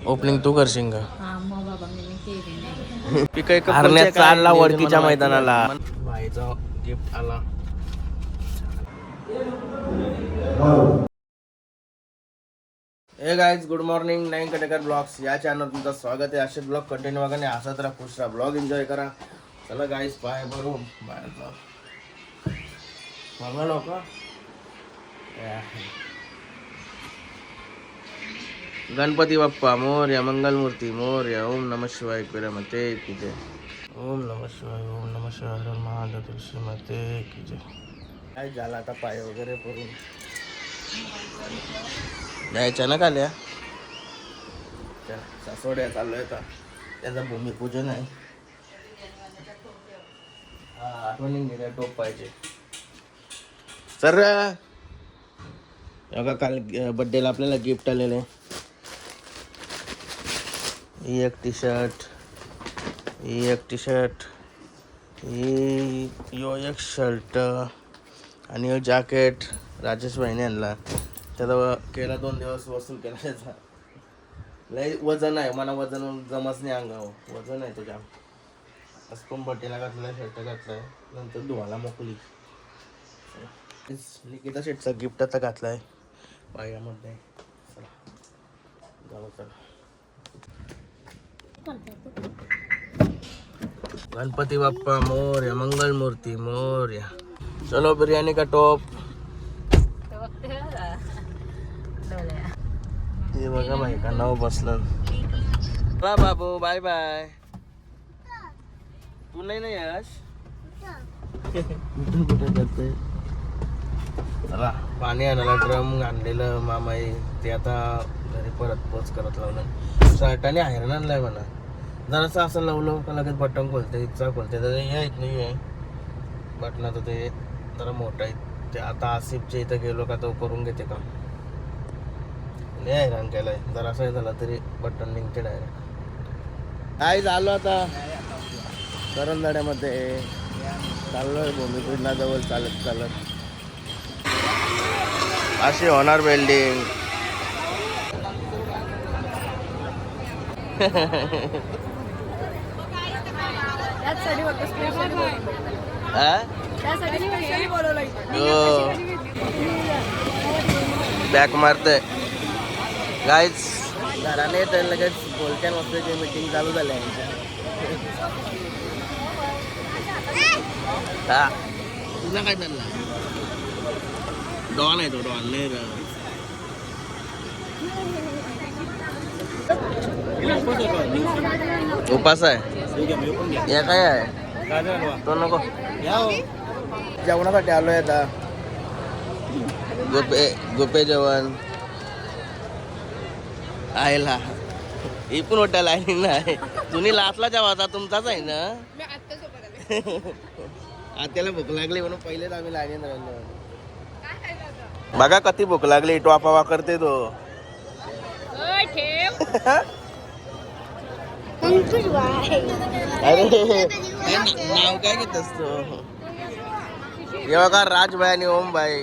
Opening तू करशील का? हा मग बाबा मी केली नाही. हरण्यात चालला वडकीच्या मैदानाला. भाईचा गिफ्ट आला. हे guys good morning. Nine Katekar blogs या चॅनल तुमचं स्वागत आहे. असे ब्लॉग कंटिन्यू बघा आणि हसत राहा, खुश राहा, ब्लॉग एन्जॉय करा. चला गाईज पाय भरून बाहेर जाऊ. लोक गणपती बाप्पा मोरया, मंगलमूर्ती मोरया, ओम नमः शिवाय मते की जय. ओम नमः शिवाय, ओम नमः शिवाय, हर महादेव तुलसी मते की जय. काय झालं आता पाय वगैरे भरून जायच्या ना काल्या सासवड्या चाललोय आता. त्याचं भूमिपूजन आहे. आठवणी गेल्या टोप पाहिजे सर. बघा काल बड्डेला आपल्याला गिफ्ट आलेलं आहे. ही एक टी शर्ट, ही एक टी शर्ट, यो एक शर्ट आणि यो जॅकेट राजेश भाईने आणला. त्याचा केला 2 दिवस वसूल केला. त्याचा लय वजन आहे, मला वजन जमच नाही अंगावर. वजन आहे तुझ्या. असं पण बड्डेला घातलाय, शर्ट घातलाय, नंतर धुवायला मोकली. लिखिता शेटचा गिफ्ट आता घातलाय पायामध्ये. जाऊ चला. गणपती बाप्पा मोरया, मंगलमूर्ती मोरया. चलो बिर्याणी का टॉप. हे बघा भाई का नाव बसलं. चला बाबू बाय बाय. तू नाही ना यश. कुठे जाते. चला पाणी आणायला ड्रम आणलेलं मामाई. ते आता घरी परत पोच करत लावलं. शर्टाने आयरन आणलाय मला. जरासं असं लावलं का लगेच बटन खोलते, इच्छा खोलते. तर येत नाही आहे बटनाचं. ते जरा मोठं आहे. ते आता आसिफच्या इथं गेलो का तो करून घेते का. लय हैराण केलंय. जरासं झालं तरी बटन निघते डायरेक्ट. काय झालं आता करंजाड्यामध्ये चाललोय भूमिपूजनाजवळ चालत चालत. अशी होणार बिल्डिंग. बॅक मारते गाईज. घराने येत लगेच बोलत्या मस्तची मीटिंग चालू झाली आहे. हा तुला काय चाललं. डॉन आहे तो. डॉन नाही उपास आहे. या काय आहे तो नको. जेवणासाठी आलोय आता. गोपे जेवण आयला. ही पण मोठ्या लाईन नाही. तुम्ही लाचला जेव्हा आता तुमचाच आहे ना. आत्याला भूक लागली म्हणून पहिलेच आम्ही लाईनीत राहिलो. बघा कधी भूक लागली. टॉपावा करते तो. अरे नाव काय घेत असतो. हे बघा राजभाई आणि ओमभाई.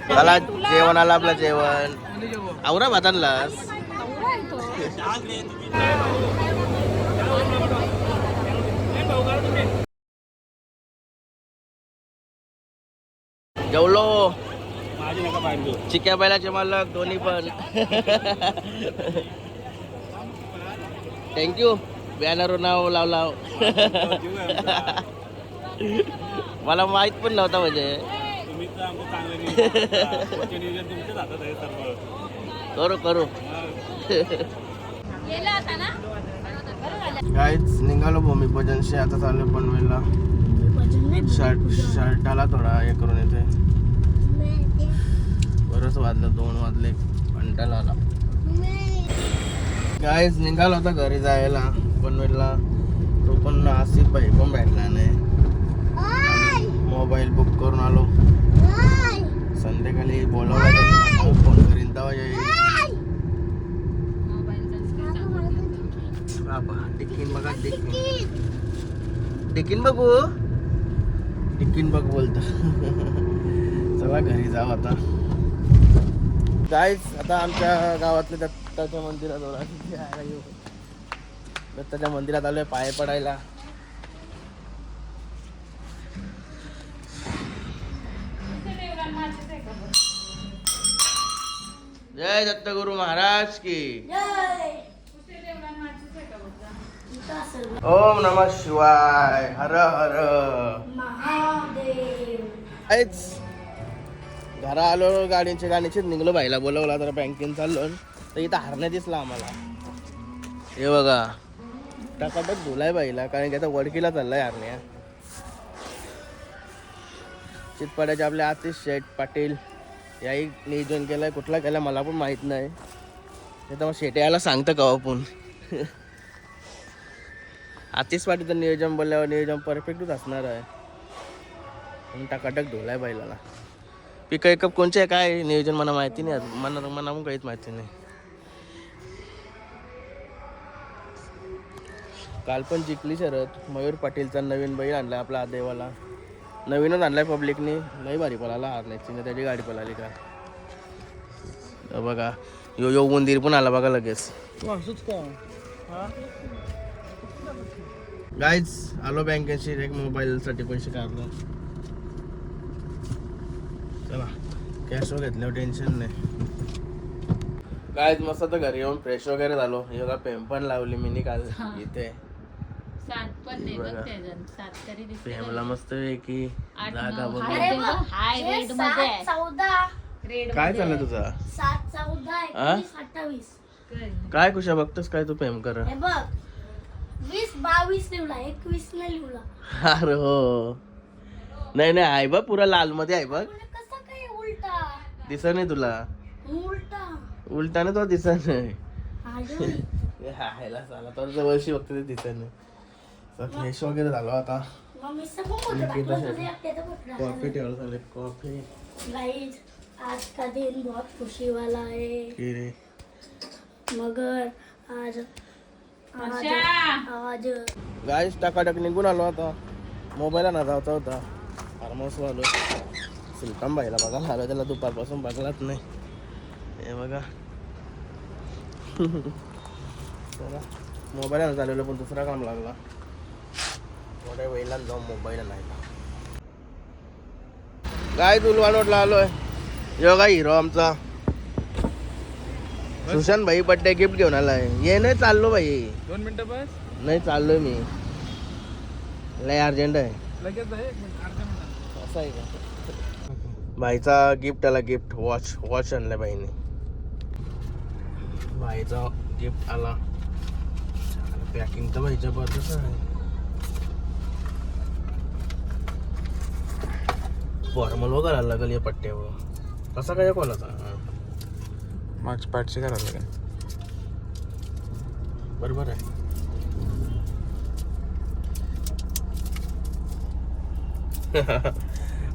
चला जेवण आलं आपलं. जेवण आवरा भातांलास. जेवलो. चिक्या बैलाचे मालक दोन्ही पण. थँक्यू. बॅनर नाव लाव. मला माहित पण नव्हता म्हणजे. करू गाईच निघालो भूमिपूजनशी. आता चालू पनवेलला. शर्टाला थोडा हे करून येते. बरंच वाजलं. 2 वाजले. कंटाळा आला. गाईज निघालो होता घरी जायला पनवेलला. तो पण आसिफ भाई पण भेटला नाही. मोबाईल बुक करून आलो. संध्याकाळी बोलावला फोन करीन तेव्हा येईल. बाबा टिकीन बघा. टिकीन बघू. टिकीन बघ बोलतो. चला घरी जाऊ आता. गाईज आता आमच्या गावातल्या दत्ताच्या मंदिरात दत्ताच्या मंदिरात आलोय पाय पडायला. जय दत्तगुरु महाराज की. ओम नमः शिवाय. हर हर महादेव. घरा आलो गाडीचीच निघलो. बाईला बोलवला तर बँकेत चाललो तर इथं हरण्या दिसला आम्हाला. हे बघा टाकाटक धुलाय बाईला कारण की आता वडकीला चाललाय हरण्या. चितपाड्याचे आपले आतिश शेठ पाटील याही नियोजन केलंय. कुठला केलाय मला पण माहित नाही. ते तर मग शेट यायला सांगतं का आपण. आतिश पाटीलचं नियोजन बोलल्यावर नियोजन परफेक्टच असणार आहे. म्हणून टाकाटक धुलाय बाईला. पिक कप कोणचे आहे काय नियोजन मला माहिती नाही. मला पण काहीच माहिती नाही. काल पण जिंकली शरद. मयूर पाटीलचा नवीन बैल आणलाय आपला देवाला. नवीनच आणलाय पब्लिकने. लई भारी पळाला हारण्याची ना त्याची गाडी पळाली का. बघा यो उंदीर पण आला बघा लगेच. गाईज आलो बँकेशी एक मोबाईलसाठी पैसे काढलो. चला कॅश घेतल्यावर टेन्शन नाही. गाईज मस्त तर घरी येऊन फ्रेश वगैरे झालो. योगा पेम पण लावली मी काल इथे. पेमला मस्त की जागा बघ. काय चाललं तुझा. 7, 14, 21, 28. काय कुशा बघतोस काय तू पेम कर. हे बघ 20, 22 लिवला 21 नाही लिवला. अरे हो नाही आहे बघ पुरा लाल मध्ये आहे बघ. कसं काय उलटा दिसत नाही तुला. उलटा उलटा ना तो दिसत नाही. आजोळी. हायला चाला तर जवळशी बघते ते दिसत नाही. फ्रेश वगैरे झालो आता. मम्मी सब पकड़ा कॉफी ठेवलं चालेल. कॉफी गाइस आज का दिन बहुत खुशी वाला है. की रे मगर आज आज गाईस टाकाटक निघून आलो आता. मोबाईलला ना जावता होता फार्म हाऊसवर आलो. सुलतान बाईला बघायला आलो. त्याला दुपारपासून बघलाच नाही. हे बघा चला मोबाईलला चालवलं पण दुसरा काम लागला. थोड्या वेळेला जाऊन मोबाईल नाही. गाय दुलवान रोडला आलोय. योगा हिरो आमचा सुशांत भाई बड्डे गिफ्ट घेऊन आलाय. ये नाही चाललो भाई 2 मिनिटं बस. नाही चाललोय मी. लय अर्जंट आहे. लगेच आहे 1 मिनिट अर्धा मिनिट. असं आहे का. भाईचा गिफ्ट आला. गिफ्ट वॉच आणलाय भाईने. भाईचा गिफ्ट आला. पॅकिंग तर भाईच्या बरंच आहे. फॉर्मल वगैरे लागल या पट्ट्यावर. कसा काय कोणाचा मागच्या पाठची करायला लागेल. बरोबर आहे.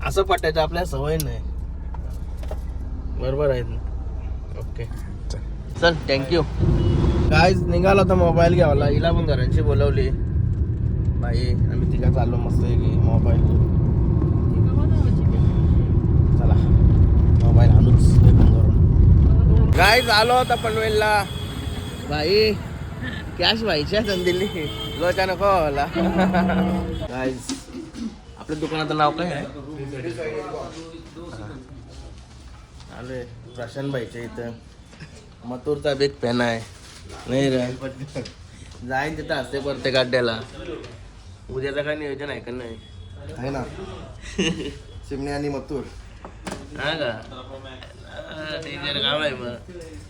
असं पट्ट्याचं आपल्या सवय नाही. बरोबर आहे. ओके चल थँक्यू. गाईज निघाला होता मोबाईल घ्यावाला. हिला पण घरांची बोलवली. बाई आम्ही तिघा चाललो मस्त आहे की मोबाईल. चला मोबाईल आणूच करून. गाईज आलो होता पनवेलला. बाई कॅश व्हायच्या दिली लोचा नको होला. गाईज आपल्या दुकानाचं नाव काय आहे. आलोय प्रशांत भाईच्या इथं. मथुरचा बिग फॅन आहे. नाही रे जाईन तिथं असते प्रत्येक अड्ड्याला. उद्याचं काय नियोजन आहे का नाही. आहे ना चिमणी आणि मथुर. हा का टीचर काम आहे. मग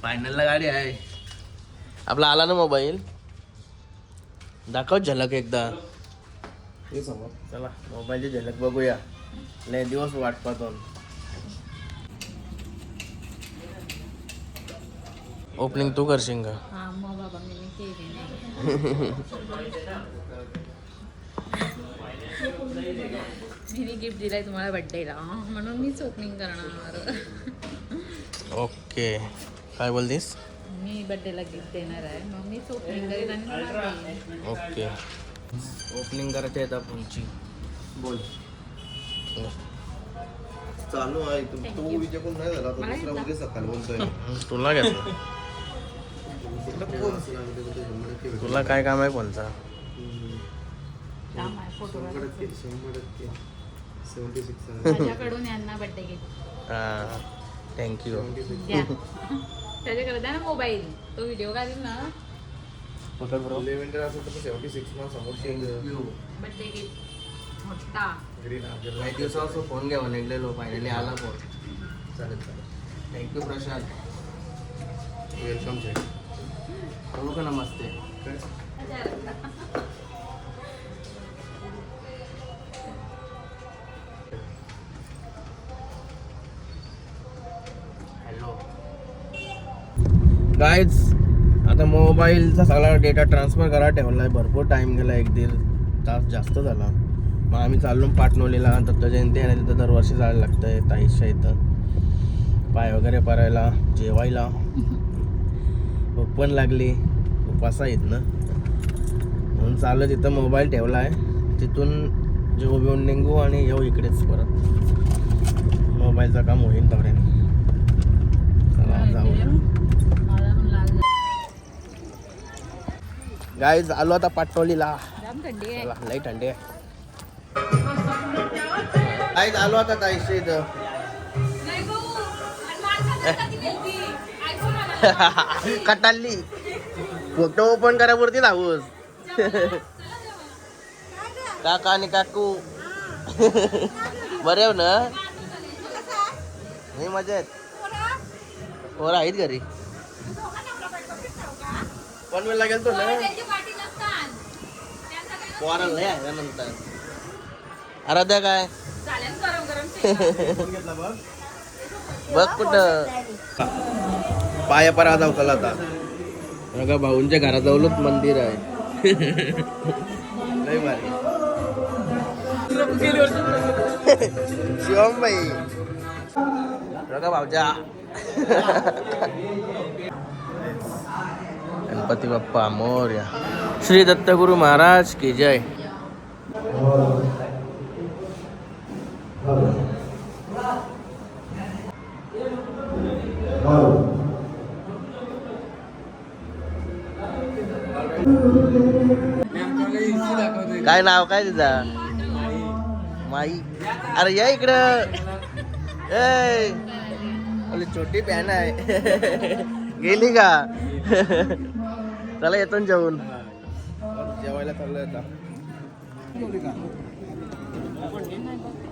फायनलला गाडी आहे. आपला आला ना मोबाईल. दाखव झलक एकदा. हे समोर चला मोबाईलची झलक बघूया. लय दिवस वाट पाहतो. ओपनिंग तू करशील का. हा मग बाबा मी केली नाही. मी गिफ्ट दिलाय तुम्हाला बर्थडेला म्हणून मीच ओपनिंग करणार. ओके काय बोलतीस. मी बर्थडेला गिफ्ट देणार आहे मग मीच ओपनिंग करेन आणि मला देईन. ओके ओपनिंग करायची आहे फोनची. बोल. चालू आहे तो विजय कोण नाही झाला तो दुसरा उद्या सकाळी बोलतोय तुला घेतलं तुला काय काम आहे कोणचा? काम आहे फोटोग्राफी 76 माझ्याकडून यांना बर्थडे गिफ्ट हां थँक्यू. द्या त्याच्याकडे द्या ना मोबाईल, तो व्हिडिओ काढेल ना. पकड बरोबर. लेव्हेंडर असेल तर 76 ना समोर शेंग बर्थडे गिफ्ट मोठा. ग्रीन काही दिवसापासून फोन घ्यावा निघलेलो, फायनली आला फोन. चालेल चालेल थँक्यू प्रशांत. वेलकम जय बोलू का नमस्ते? हॅलो गाईज, आता मोबाईलचा सगळा डेटा ट्रान्सफर करा ठेवला आहे. भरपूर टाईम गेला, 1-1.5 तास जास्त झाला. मग आम्ही चाललो पाटणवलीला. दत्त जयंती आहे, तिथं दरवर्षी जायला लागतं आहे. ताईच्या इथं पाय वगैरे परायला, जेवायला. भूक पण लागली, उपास आहेत ना, म्हणून चाललं. तिथं मोबाईल ठेवला आहे, तिथून जेव येऊन निघू आणि येऊ इकडेच परत. मोबाईलचं काम होईल तोपर्यंत. चला जाऊ. मला पण लागलं. गाईज आलो आता पाटणवलीला. जाम थंडी आहे. चला, लई थंडी आहे. गाईज आलो आता ताईच्या इथं. कटाली फोटो ओपन करावरती लावूस. काका आणि काकू बरे हो ना? मी मजेत. पोरं आहेत घरी. पनवेलला गेलतो ना, पोराला लय आहे नंतर. आराध्या काय बघ कुठं पाया पर जाऊ. चला आता बघा, भाऊंच्या घराजवळच मंदिर आहे. लय भारी. शिवम भाई बघा भाऊच्या. गणपती बाप्पा मोरया. श्री दत्तगुरु महाराज की जय. काय नाव काय तुझा? माई. अरे या इकडं. ए छोटी बॅन आहे. गेली का? चला येतो जेवून. जेवायला चाललोय आता.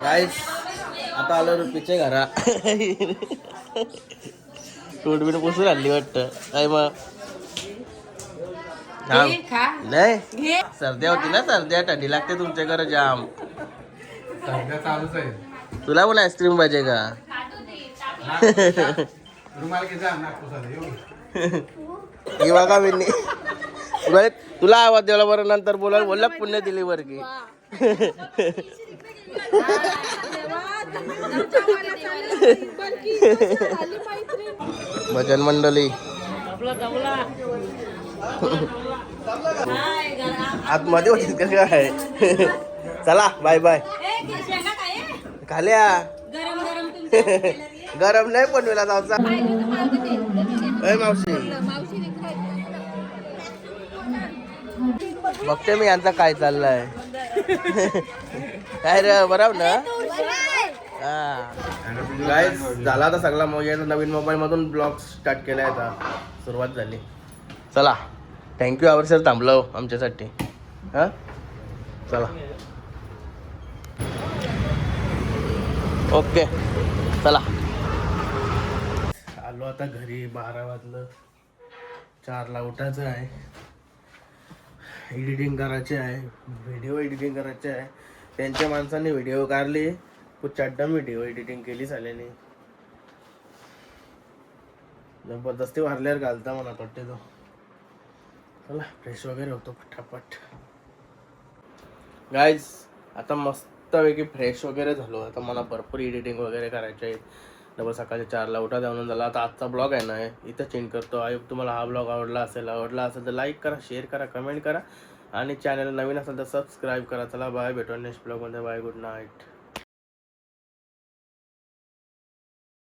गाईस आता आलो रुपीच्या घरा. टोटबीट पुसून आणली वाटतं. काय मग नाही सर्द्या होती ना, सर्द्या थंडी लागते तुमच्या घरी जाम. चालूच आहे. तुला पण आईस्क्रीम पाहिजे का? ही बघा मी तुला आवाज द्यायला बरं, नंतर बोला पुण्य दिली वर की. भजन मंडळी आतमध्ये होती का काय? चला बाय बाय. खाल्या गरम नाही पनवेला जाऊचा. मावशी बघते मी यांचा काय चाललाय. काय रे बरोबर ना? गाईज झाला आता सगळा नवीन मोबाईल मधून ब्लॉग स्टार्ट केलाय. आता सुरुवात झाली. चला थँक्यू आवर सर थांबलो आमच्यासाठी. हा चला ओके चला. आलो आता घरी. 12 वाजलं. 4ला उठायचं आहे. एडिटिंग करायचे आहे, व्हिडिओ एडिटिंग करायचे आहे. त्यांच्या माणसांनी व्हिडिओ काढली, चड्डम व्हिडिओ एडिटिंग केली झाल्याने. जबरदस्ती वारल्यावर घालता मला वाटते तो. चला फ्रेश वगैरे होतो फटाफट. गाईज आता मस्तपैकी फ्रेश वगैरे झालो. आता मला भरपूर एडिटिंग वगैरे करायचे आहे. डबल सकाळी 4ला उठा जाऊन झाला. आता आजचा ब्लॉग आहे ना इथं चेंज करतो. आई तुम्हाला हा ब्लॉग आवडला असेल तर लाईक करा, शेअर करा, कमेंट करा आणि चॅनल नवीन असेल तर सबस्क्राईब करा. चला बाय, भेटू नेक्स्ट ब्लॉगमध्ये. Bye, good night.